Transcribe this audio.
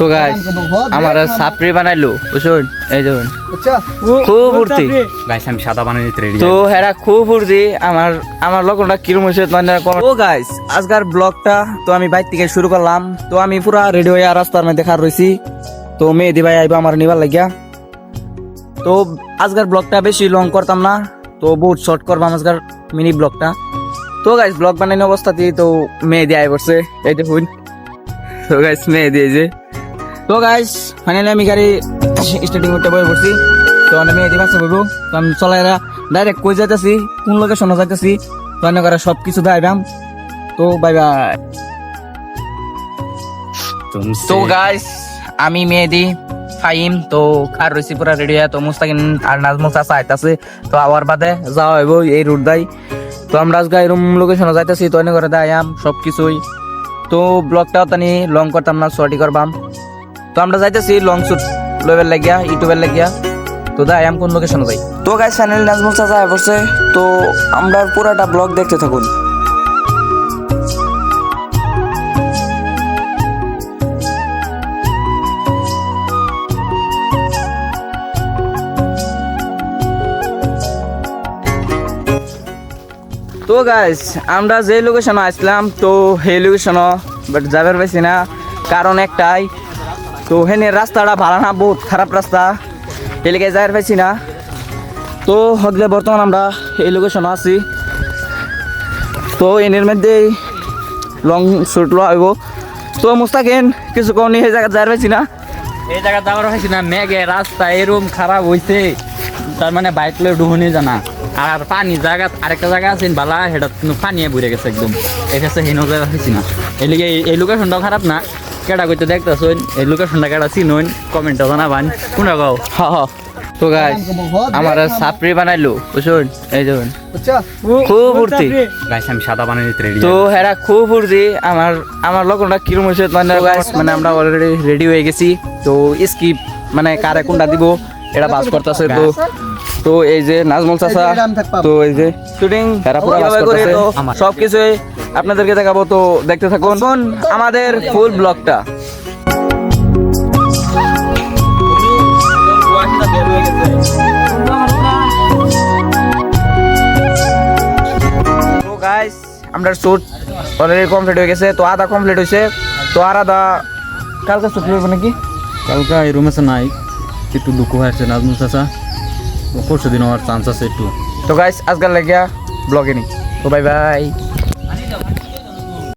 তো গাইস আমার সাপড়ি বানাইলো বুঝুন এই দেখুন খুব ফুর্তি গাইস আমি সাদা বানাই নিতে রেডি তো হেরা খুব ফুর্তি আমার লগনটা কিরম হয়েছে মানে ও গাইস আজকার ব্লগটা তো আমি বাইর থেকে শুরু করলাম তো আমি পুরা রেডি হয়ে রাস্তার মধ্যে দেখার রয়েছি তো মেহেদি ভাই আইবা আমার নিবার লাগিয়া তো আজকার ব্লগটা বেশি লং করতাম না তো বহুত শর্ট করবাম আজকার মিনি ব্লগটা তো গাইস ব্লগ বানাইনি অবস্থাতে তো মেহেদি আই পড়ছে এই দেখুন তো গাইস মেহেদি এই যে তো গাইস ফাইনালি আমি গাড়ি স্টার্টিং করতে বয়ে পড়ছি তো আমি মেহেদি বাসে বলবো তো আমি চলাইরা ডাইরেক্ট কই যাইতেছি কোন লোকেশনে যাইতেছি তো আমি করে সব কিছু দেখাইবাম তো বাই বাই তো গাইস আমি মেহেদি ফাইম তো আর রয়েছি পুরা রেডি তো মুস্তাকিন আর নাজমুল চাচা আইতাছে তো আবার বাদে যাওয়া হইব এই রুট দাই তো আমরা আজকে এরকম লোকেশনে যাইতেছি তো এনে করে দেখাইম সব কিছুই তো ব্লগটাও তানি লং করতাম না শর্টই করবাম তো আমরা যাইতেছি লং শুট লেভেল লাগিয়া ইউটিউবের লাগিয়া তো দেখাইম কোন লোকেশনে যাই তো গাইস চ্যানেল নাজমুল চাচা আই পড়ছে তো আমরা পুরাটা ব্লগ দেখতে থাকুন তো গাইস আমরা যে লোকেশনে আসলাম তো সেই লোকেশনে বাট যাবার পাইছি না কারণ একটাই তো হেনে রাস্তাটা ভালো না বহুত খারাপ রাস্তা এলাকে যাবার পাইছি না তো হকলে বর্তমান আমরা এই লোকেশনে আছি তো এনের মধ্যে লং শুট লো আইব তো মুস্তাকিন কিছু কম এই জায়গা যাবার পাইছি না এই জায়গা যাওয়ার হয়েছে না মেঘে রাস্তা এরকম খারাপ হয়েছে তার মানে বাইক লয়ে ডুবনি জানা আর পানি জায়গা আরেকটা জায়গা আছে বালা সেটা পানি ভরে গেছে একদম এসে হিনো জায়গা হয়েছি না এলিগে এই লোকেশনটাও খারাপ না কেটা করতে দেখতেছেন এই লোকেশনটা কেটা চিনুন কমেন্টটা জানাবান কোনটা গাও তো গাইস আমার সাপড়ি বানাইলো বুঝুন এই দেখুন খুব ফুর্তি গাইস আমি সাদা বানাই নিতে রেডি তো হেরা খুব ফুর্তি আমার লগনটা কিরম হয়েছে মানে গাইস মানে আমরা অলরেডি রেডি হয়ে গেছি তো স্কিপ মানে কারে কোনটা দিব এটা বাস করতেছে তো এই যে নাজমুল চাচা তো এই যে শুটিং হেরা পুরো বাস করতেছে সব কিছুই আপনাদেরকে দেখাবো তো দেখতে থাকুন আমাদের ফুল ব্লগটা তো গাইস আমরা শুট অলরেডি কমপ্লিট হয়ে গেছে তো আধা কমপ্লিট হয়েছে তো আর আধা কালকে শুট করবো নাকি কালকে এই রুমে নাই একটু দুঃখ হয়েছে নাজমুল চাচা পরশু দিন হওয়ার চান্স আছে একটু তো গাইস আজকাল লাগিয়া ব্লগে নি তো বাই বাই